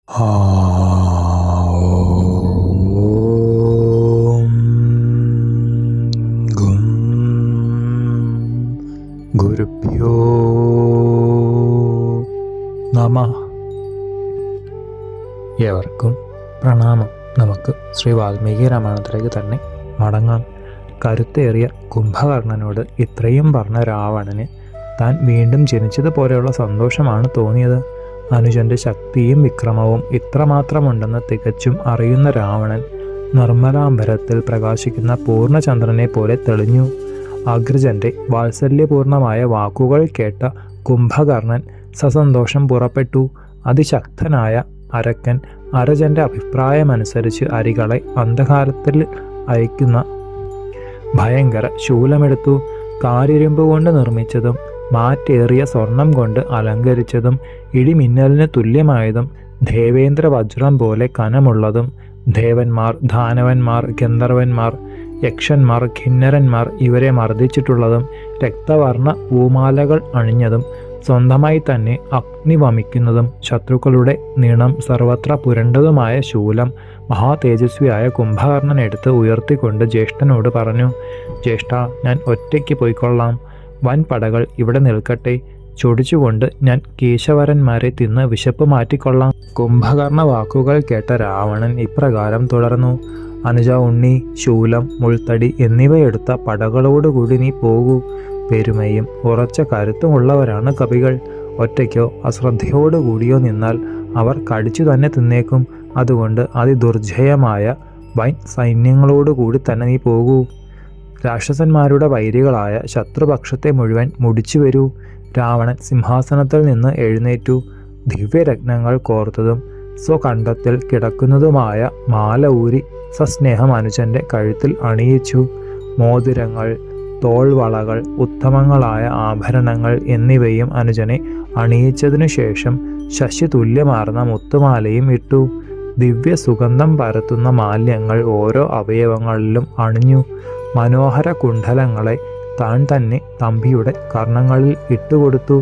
ഓം ഗും ഗുരുഭ്യോ നമഃ. ഏവർക്കും പ്രണാമം. നമുക്ക് ശ്രീ വാൽമീകി രാമായണത്തിലേക്ക് തന്നെ മടങ്ങാം. കരുത്തേറിയ കുംഭകർണനോട് ഇത്രയും പറഞ്ഞ രാവണന് താൻ വീണ്ടും ജനിച്ചതുപോലെയുള്ള സന്തോഷമാണ് തോന്നിയത്. അനുജന്റെ ശക്തിയും വിക്രമവും ഇത്രമാത്രമുണ്ടെന്ന് തികച്ചും അറിയുന്ന രാവണൻ നിർമ്മലാംബരത്തിൽ പ്രകാശിക്കുന്ന പൂർണ്ണചന്ദ്രനെ പോലെ തെളിഞ്ഞു. അഗ്രജന്റെ വാത്സല്യപൂർണമായ വാക്കുകൾ കേട്ട കുംഭകർണൻ സസന്തോഷം പുറപ്പെട്ടു. അതിശക്തനായ അരക്കൻ അരജന്റെ അഭിപ്രായമനുസരിച്ച് അരികളെ അന്ധകാരത്തിൽ അയക്കുന്ന ഭയങ്കര ശൂലമെടുത്തു. കാരിരുമ്പ് കൊണ്ട് നിർമ്മിച്ചതും മാറ്റേറിയ സ്വർണം കൊണ്ട് അലങ്കരിച്ചതും ഇടിമിന്നലിന് തുല്യമായതും ദേവേന്ദ്ര വജ്രം പോലെ കനമുള്ളതും ദേവന്മാർ, ദാനവന്മാർ, ഗന്ധർവന്മാർ, യക്ഷന്മാർ, കിന്നരന്മാർ ഇവരെ മർദ്ദിച്ചിട്ടുള്ളതും രക്തവർണ്ണ പൂമാലകൾ അണിഞ്ഞതും സ്വന്തമായി തന്നെ അഗ്നി വമിക്കുന്നതും ശത്രുക്കളുടെ നിണം സർവത്ര പുരണ്ടതുമായ ശൂലം മഹാതേജസ്വിയായ കുംഭകർണൻ എടുത്ത് ഉയർത്തിക്കൊണ്ട് ജ്യേഷ്ഠനോട് പറഞ്ഞു: ജ്യേഷ്ഠ, ഞാൻ ഒറ്റയ്ക്ക് പോയിക്കൊള്ളാം. വൻപടകൾ ഇവിടെ നിൽക്കട്ടെ. ചൊടിച്ചുകൊണ്ട് ഞാൻ കേശവരന്മാരെ തിന്ന് വിശപ്പ് മാറ്റിക്കൊള്ളാം. കുംഭകർണ വാക്കുകൾ കേട്ട രാവണൻ ഇപ്രകാരം തുടർന്നു: അനുജ ഉണ്ണി, ശൂലം, മുൾത്തടി എന്നിവയെടുത്ത പടകളോടുകൂടി നീ പോകൂ. പെരുമയും ഉറച്ച കരുത്തുമുള്ളവരാണ് കവികൾ. ഒറ്റയ്ക്കോ അശ്രദ്ധയോടുകൂടിയോ നിന്നാൽ അവർ കടിച്ചു തന്നെ തിന്നേക്കും. അതുകൊണ്ട് അതിദുർജയമായ വൻ സൈന്യങ്ങളോടുകൂടി തന്നെ നീ പോകൂ. രാക്ഷസന്മാരുടെ വൈരികളായ ശത്രുപക്ഷത്തെ മുഴുവൻ മുടിച്ചു വരൂ. രാവണൻ സിംഹാസനത്തിൽ നിന്ന് എഴുന്നേറ്റു. ദിവ്യരത്നങ്ങൾ കോർത്തതും സ്വകണ്ഠത്തിൽ കിടക്കുന്നതുമായ മാല ഊരി സസ്നേഹം അനുജന്റെ കഴുത്തിൽ അണിയിച്ചു. മോതിരങ്ങൾ, തോൾവളകൾ, ഉത്തമങ്ങളായ ആഭരണങ്ങൾ എന്നിവയും അനുജനെ അണിയിച്ചതിനു ശേഷം ശശി തുല്യമാർന്ന മുത്തുമാലയും ഇട്ടു. ദിവ്യ സുഗന്ധം പരത്തുന്ന മാല്യങ്ങൾ ഓരോ അവയവങ്ങളിലും അണിഞ്ഞു. മനോഹര കുണ്ഡലങ്ങളെ താൻ തന്നെ തമ്പിയുടെ കർണങ്ങളിൽ ഇട്ടുകൊടുത്തു.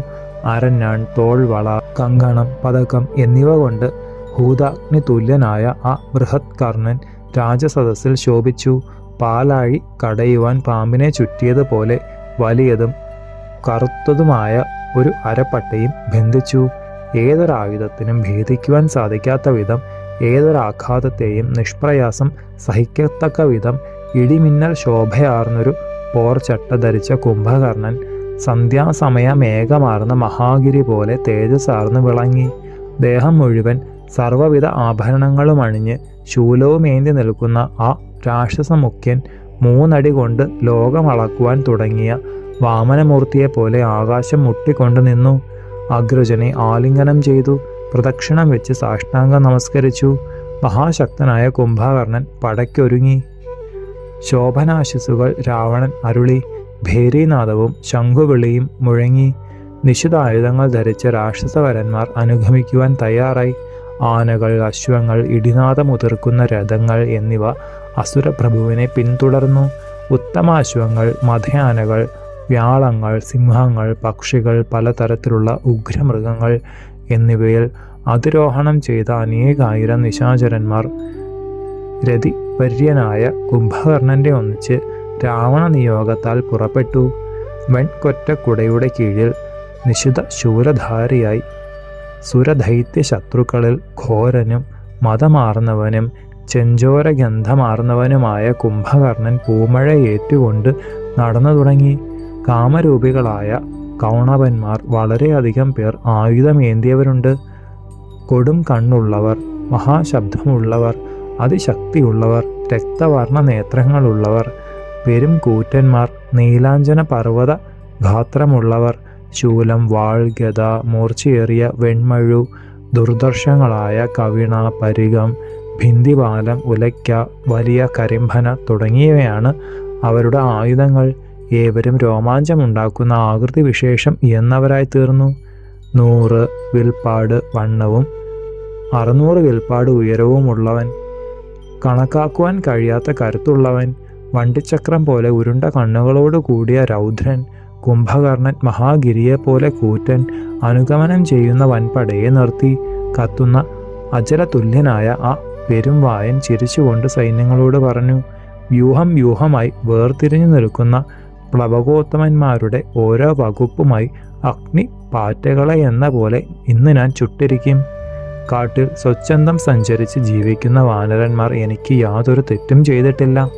അരഞ്ഞാൺ, തോൾവള, കങ്കണം, പതക്കം എന്നിവ കൊണ്ട് ഹൂതാഗ്നി തുല്യനായ ആ ബൃഹത് കർണൻ രാജസദസ്സിൽ ശോഭിച്ചു. പാലാഴി കടയുവാൻ പാമ്പിനെ ചുറ്റിയതുപോലെ വലിയതും കറുത്തതുമായ ഒരു അരപ്പട്ടയും ബന്ധിച്ചു. ഏതൊരായുധത്തിനും ഭേദിക്കുവാൻ സാധിക്കാത്ത വിധം, ഏതൊരാഘാതത്തെയും നിഷ്പ്രയാസം സഹിക്കത്തക്ക വിധം ഇടിമിന്നൽ ശോഭയാർന്നൊരു പോർച്ചട്ട ധരിച്ച കുംഭകർണൻ സന്ധ്യാസമയ മേഘമാർന്ന മഹാഗിരി പോലെ തേജസ്സാർന്ന് വിളങ്ങി. ദേഹം മുഴുവൻ സർവ്വവിധ ആഭരണങ്ങളും അണിഞ്ഞ് ശൂലവുമേന്തി നിൽക്കുന്ന ആ രാക്ഷസമുഖ്യൻ 3 അടി കൊണ്ട് ലോകമളക്കുവാൻ തുടങ്ങിയ വാമനമൂർത്തിയെപ്പോലെ ആകാശം മുട്ടിക്കൊണ്ടു നിന്നു. അഗ്രജനെ ആലിംഗനം ചെയ്തു. പ്രദക്ഷിണം വെച്ച് സാഷ്ടാംഗം നമസ്കരിച്ചു. മഹാശക്തനായ കുംഭകർണൻ പടയ്ക്കൊരുങ്ങി. ശോഭനാശിസുകൾ രാവണൻ അരുളി. ഭേരീനാദവും ശംഖുവിളിയും മുഴങ്ങി. നിശിതായുധങ്ങൾ ധരിച്ച രാക്ഷസവരന്മാർ അനുഗമിക്കുവാൻ തയ്യാറായി. ആനകൾ, അശ്വങ്ങൾ, ഇടിനാദമുതിർക്കുന്ന രഥങ്ങൾ എന്നിവ അസുരപ്രഭുവിനെ പിന്തുടർന്നു. ഉത്തമാശ്വങ്ങൾ, മഥയാനകൾ, വ്യാളങ്ങൾ, സിംഹങ്ങൾ, പക്ഷികൾ, പലതരത്തിലുള്ള ഉഗ്രമൃഗങ്ങൾ എന്നിവയിൽ അതിരോഹണം ചെയ്ത അനേകായിരം നിശാചരന്മാർ രതിപര്യനായ കുംഭകർണന്റെ ഒന്നിച്ച് രാവണ നിയോഗത്താൽ പുറപ്പെട്ടു. വെൺകൊറ്റക്കുടയുടെ കീഴിൽ നിശിത ശൂലധാരിയായി സുരദൈത്യ ശത്രുക്കളിൽ ഘോരനും മതമാർന്നവനും ചെഞ്ചോരഗന്ധമാർന്നവനുമായ കുംഭകർണൻ പൂമഴയേറ്റുകൊണ്ട് നടന്നു തുടങ്ങി. കാമരൂപികളായ കൗണവന്മാർ വളരെയധികം പേർ ആയുധമേന്തിയവരുണ്ട്. കൊടും കണ്ണുള്ളവർ, മഹാശബ്ദമുള്ളവർ, അതിശക്തിയുള്ളവർ, രക്തവർണ്ണ നേത്രങ്ങളുള്ളവർ, പെരും കൂറ്റന്മാർ, നീലാഞ്ജന പർവ്വത ഗാത്രമുള്ളവർ, ശൂലം, വാൾ, ഗദ, മൂർച്ചയേറിയ വെൺമഴു, ദുർദർശങ്ങളായ കവിണ, പരികം, ഭിന്ദിപാലം, ഉലയ്ക്ക, വലിയ കരിമ്പന തുടങ്ങിയവയാണ് അവരുടെ ആയുധങ്ങൾ. ഏവരും രോമാഞ്ചമുണ്ടാക്കുന്ന ആകൃതി വിശേഷം എന്നവരായി തീർന്നു. 100 വിൽപ്പാട് വണ്ണവും 600 വിൽപ്പാട് ഉയരവുമുള്ളവൻ, കണക്കാക്കുവാൻ കഴിയാത്ത കരുത്തുള്ളവൻ, വണ്ടിച്ചക്രം പോലെ ഉരുണ്ട കണ്ണുകളോട് കൂടിയ രൗദ്രൻ, കുംഭകർണൻ മഹാഗിരിയെപ്പോലെ കൂറ്റൻ, അനുഗമനം ചെയ്യുന്ന വൻപടയെ നിർത്തി കത്തുന്ന അജലതുല്യനായ ആ പെരുംവായൻ ചിരിച്ചുകൊണ്ട് സൈന്യങ്ങളോട് പറഞ്ഞു, വ്യൂഹം വ്യൂഹമായി വേർതിരിഞ്ഞു നിൽക്കുന്ന പ്ലവകോത്തമന്മാരുടെ ഓരോ വകുപ്പുമായി അഗ്നി പാറ്റകളെ എന്ന പോലെ ഇന്ന് ഞാൻ ചുട്ടിരിക്കും. കാട്ടിൽ സ്വച്ഛന്തം സഞ്ചരിച്ച് ജീവിക്കുന്ന വാനരന്മാർ എനിക്ക് യാതൊരു തെറ്റും ചെയ്തിട്ടില്ല.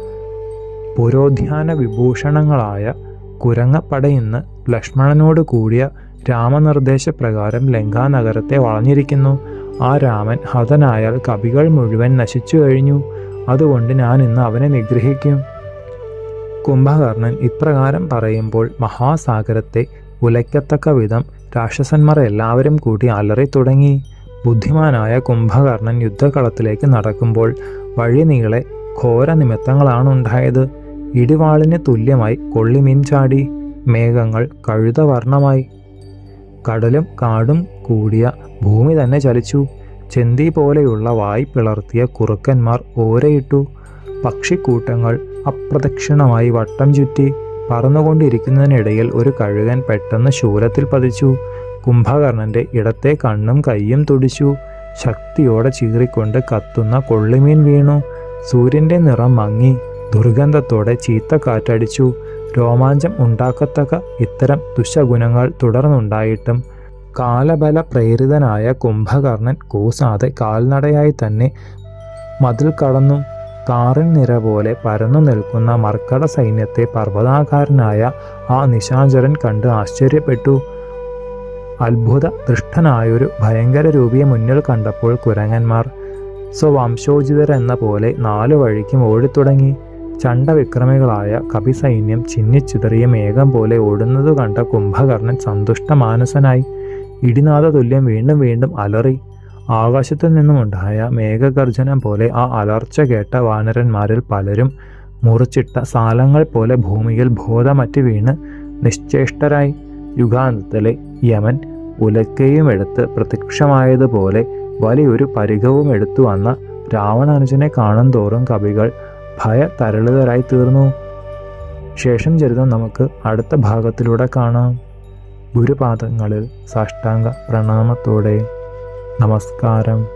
പുരോധ്യാന വിഭൂഷണങ്ങളായ കുരങ്ങപ്പട ഇന്ന് ലക്ഷ്മണനോട് കൂടിയ രാമനിർദ്ദേശപ്രകാരം ലങ്കാനഗരത്തെ വളഞ്ഞിരിക്കുന്നു. ആ രാമൻ ഹതനായാൽ കവികൾ മുഴുവൻ നശിച്ചു കഴിഞ്ഞു. അതുകൊണ്ട് ഞാൻ ഇന്ന് അവനെ നിഗ്രഹിക്കും. കുംഭകർണൻ ഇപ്രകാരം പറയുമ്പോൾ മഹാസാഗരത്തെ ഉലയ്ക്കത്തക്ക വിധം രാക്ഷസന്മാർ എല്ലാവരും കൂടി അലറി തുടങ്ങി. ബുദ്ധിമാനായ കുംഭകർണൻ യുദ്ധകളത്തിലേക്ക് നടക്കുമ്പോൾ വഴിനീളെ ഘോര നിമിത്തങ്ങളാണ് ഉണ്ടായത്. ഇടിവാളിന് തുല്യമായി കൊള്ളിമീൻ ചാടി, മേഘങ്ങൾ കഴുതവർണ്ണമായി, കടലും കാടും കൂടിയ ഭൂമി തന്നെ ചലിച്ചു. ചെന്തി പോലെയുള്ള വായ് പിളർത്തിയ കുറുക്കന്മാർ ഓരയിട്ടു. പക്ഷിക്കൂട്ടങ്ങൾ അപ്രദക്ഷിണമായി വട്ടം ചുറ്റി. പറന്നുകൊണ്ടിരിക്കുന്നതിനിടയിൽ ഒരു കഴുകൻ പെട്ടെന്ന് ശൂലത്തിൽ പതിച്ചു. കുംഭകർണന്റെ ഇടത്തെ കണ്ണും കൈയും തുടിച്ചു. ശക്തിയോടെ ചീറിക്കൊണ്ട് കത്തുന്ന കൊള്ളിമീൻ വീണു. സൂര്യന്റെ നിറം മങ്ങി. ദുർഗന്ധത്തോടെ ചീത്ത കാറ്റടിച്ചു. രോമാഞ്ചം ഉണ്ടാക്കത്തക്ക ഇത്തരം ദുശഗുണങ്ങൾ തുടർന്നുണ്ടായിട്ടും കാലബല പ്രേരിതനായ കുംഭകർണൻ കൂസാതെ കാൽനടയായി തന്നെ മതിൽ കടന്നു. കാറിൻ നിര പോലെ പരന്നു നിൽക്കുന്ന മർക്കട സൈന്യത്തെ പർവ്വതാകാരനായ ആ നിശാചരൻ കണ്ട് ആശ്ചര്യപ്പെട്ടു. അത്ഭുത ദൃഷ്ടനായൊരു ഭയങ്കര രൂപിയെ മുന്നിൽ കണ്ടപ്പോൾ കുരങ്ങന്മാർ സ്വവംശോചിതരെന്ന പോലെ നാലു വഴിക്കും ഓടിത്തുടങ്ങി. ചണ്ടവിക്രമികളായ കപിസൈന്യം ചിന്നിച്ചിതറിയ മേഘം പോലെ ഓടുന്നതു കണ്ട കുംഭകർണൻ സന്തുഷ്ടമാനസനായി. ഇടിനാദ തുല്യം വീണ്ടും വീണ്ടും അലറി. ആകാശത്തു നിന്നുമുണ്ടായ മേഘഗർജനം പോലെ ആ അലർച്ച കേട്ട വാനരന്മാരിൽ പലരും മുറിച്ചിട്ട സാലങ്ങൾ പോലെ ഭൂമിയിൽ ബോധമറ്റ് വീണ് നിശ്ചേഷ്ടരായി. യുഗാന്തത്തിലെ യമൻ ഉലക്കയും എടുത്ത് പ്രത്യക്ഷമായതുപോലെ വലിയൊരു പരിഘവും എടുത്തു വന്ന രാവണാനുജനെ കാണും തോറും കവികൾ ഭയതരളിതരായി തീർന്നു. ശേഷം ചരിതം നമുക്ക് അടുത്ത ഭാഗത്തിലൂടെ കാണാം. ഗുരുപാദങ്ങളിൽ സാഷ്ടാംഗ പ്രണാമത്തോടെ നമസ്കാരം.